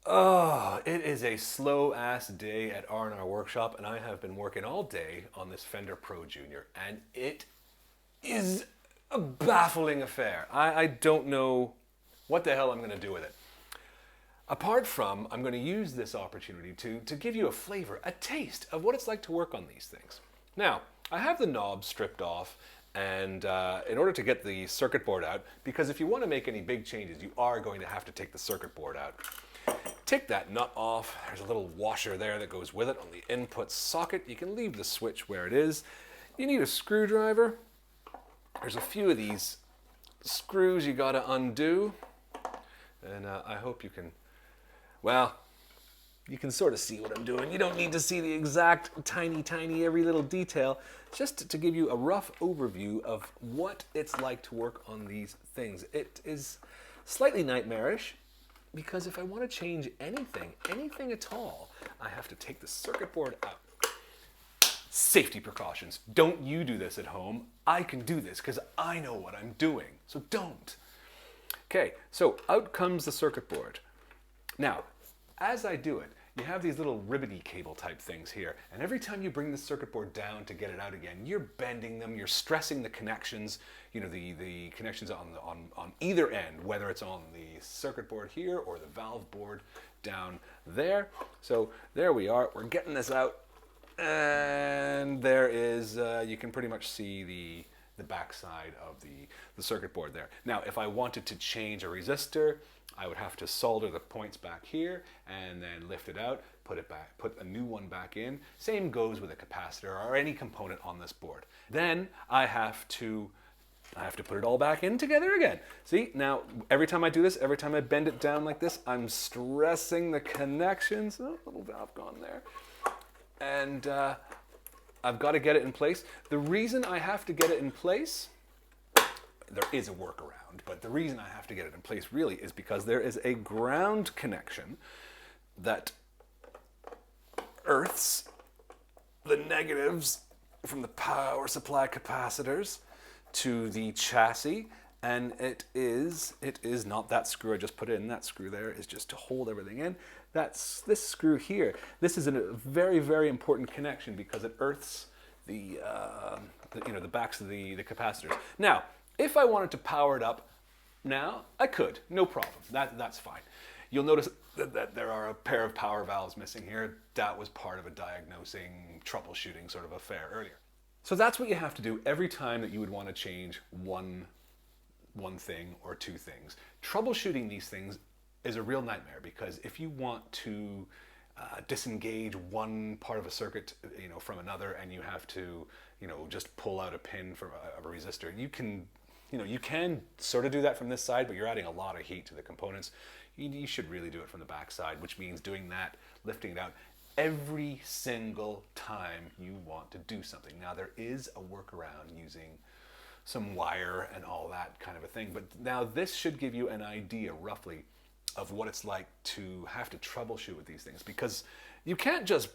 Oh, it is a slow ass day at R&R Workshop, and I have been working all day on this Fender Pro Junior, and it is a baffling affair. I don't know what the hell I'm going to do with it. Apart from, I'm going to use this opportunity to give you a flavor, a taste of what it's like to work on these things. Now, I have the knob stripped off, and in order to get the circuit board out, because if you want to make any big changes, you are going to have to take the circuit board out. Take that nut off. There's a little washer there that goes with it on the input socket. You can leave the switch where it is. You need a screwdriver. There's a few of these screws you gotta undo. And I hope you can, well, you can sort of see what I'm doing. You don't need to see the exact tiny every little detail, just to give you a rough overview of what it's like to work on these things. It is slightly nightmarish, because if I want to change anything at all, I have to take the circuit board out. Safety precautions. Don't you do this at home. I can do this because I know what I'm doing. So don't. Okay, so out comes the circuit board. Now, as I do it, you have these little ribbony cable type things here, and every time you bring the circuit board down to get it out again, you're bending them, you're stressing the connections, you know, the connections on either end, whether it's on the circuit board here or the valve board down there. So there we are, we're getting this out, and there is, you can pretty much see the backside of the circuit board there. Now, if I wanted to change a resistor, I would have to solder the points back here and then lift it out, put it back, put a new one back in. Same goes with a capacitor or any component on this board. Then I have to put it all back in together again. See, now every time I do this, every time I bend it down like this, I'm stressing the connections. Oh, little valve gone there. And I've got to get it in place. The reason I have to get it in place, there is a workaround, but the reason I have to get it in place really is because there is a ground connection that earths the negatives from the power supply capacitors to the chassis, and it is not that screw I just put in. That screw there is just to hold everything in. That's this screw here. This is a very important connection because it earths the backs of the capacitors. Now, if I wanted to power it up now, I could, no problem. That's fine. You'll notice that there are a pair of power valves missing here. That was part of a diagnosing, troubleshooting sort of affair earlier. So that's what you have to do every time that you would want to change one thing or two things. Troubleshooting these things is a real nightmare, because if you want to disengage one part of a circuit, from another, and you have to, just pull out a pin from a resistor, you can sort of do that from this side, but you're adding a lot of heat to the components. You should really do it from the back side, which means doing that, lifting it out every single time you want to do something. Now, there is a workaround using some wire and all that kind of a thing, but now this should give you an idea roughly of what it's like to have to troubleshoot with these things, because you can't just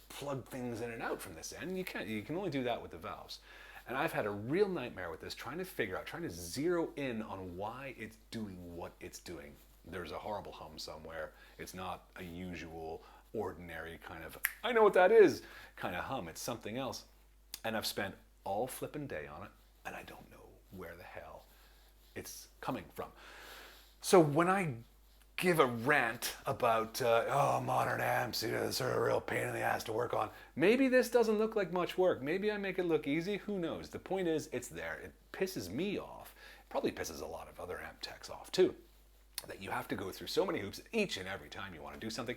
plug things in and out from this end. You can only do that with the valves. And I've had a real nightmare with this, trying to zero in on why it's doing what it's doing. There's a horrible hum somewhere. It's not a usual, ordinary kind of, I know what that is, kind of hum. It's something else. And I've spent all flippin' day on it, and I don't know where the hell it's coming from. So when I give a rant about, modern amps, it's a real pain in the ass to work on, maybe this doesn't look like much work. Maybe I make it look easy. Who knows? The point is, it's there. It pisses me off. It probably pisses a lot of other amp techs off too, that you have to go through so many hoops each and every time you want to do something,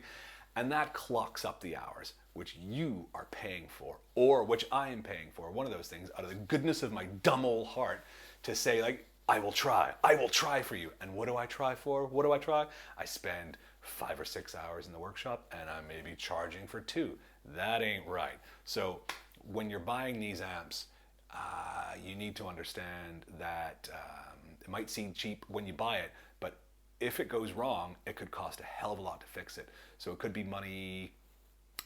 and that clocks up the hours, which you are paying for, or which I am paying for. One of those things, out of the goodness of my dumb old heart, to say, like, I will try for you. And what do I try for? What do I try? I spend 5 or 6 hours in the workshop, and I'm maybe charging for 2. That ain't right. So when you're buying these amps, you need to understand that it might seem cheap when you buy it, but if it goes wrong, it could cost a hell of a lot to fix it. So it could be money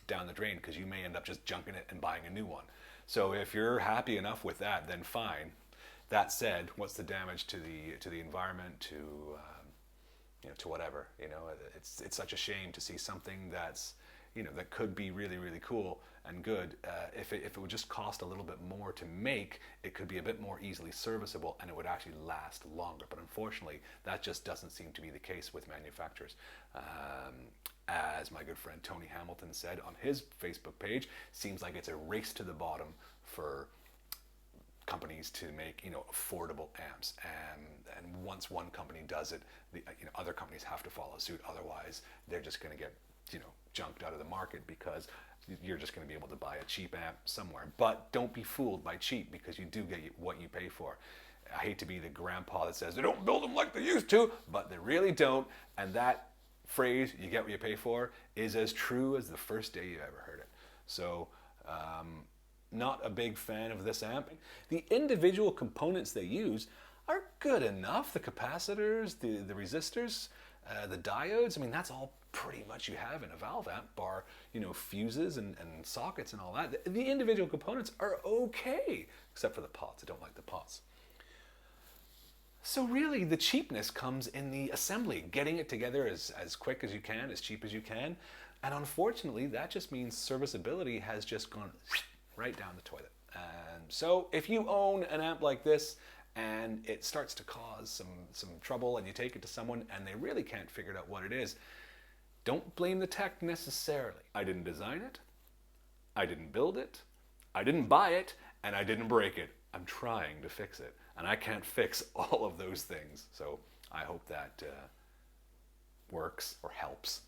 down the drain, because you may end up just junking it and buying a new one. So if you're happy enough with that, then fine. That said, what's the damage to the environment, to to whatever. It's such a shame to see something that's, that could be really, really cool and good. If it would just cost a little bit more to make, it could be a bit more easily serviceable and it would actually last longer. But unfortunately, that just doesn't seem to be the case with manufacturers. As my good friend Tony Hamilton said on his Facebook page, seems like it's a race to the bottom for companies to make affordable amps, and once one company does it, other companies have to follow suit. Otherwise, they're just going to get junked out of the market, because you're just going to be able to buy a cheap amp somewhere. But don't be fooled by cheap, because you do get what you pay for. I hate to be the grandpa that says they don't build them like they used to, but they really don't. And that phrase, "you get what you pay for," is as true as the first day you ever heard it. So not a big fan of this amp. The individual components they use are good enough. The capacitors, the resistors, the diodes, that's all pretty much you have in a valve amp, bar fuses and sockets and all that. The individual components are okay, except for the pots. I don't like the pots. So really, the cheapness comes in the assembly, getting it together as quick as you can, as cheap as you can. And unfortunately, that just means serviceability has just gone right down the toilet. And so if you own an amp like this and it starts to cause some trouble, and you take it to someone and they really can't figure out what it is, don't blame the tech necessarily. I didn't design it, I didn't build it, I didn't buy it, and I didn't break it. I'm trying to fix it, and I can't fix all of those things. So I hope that works or helps.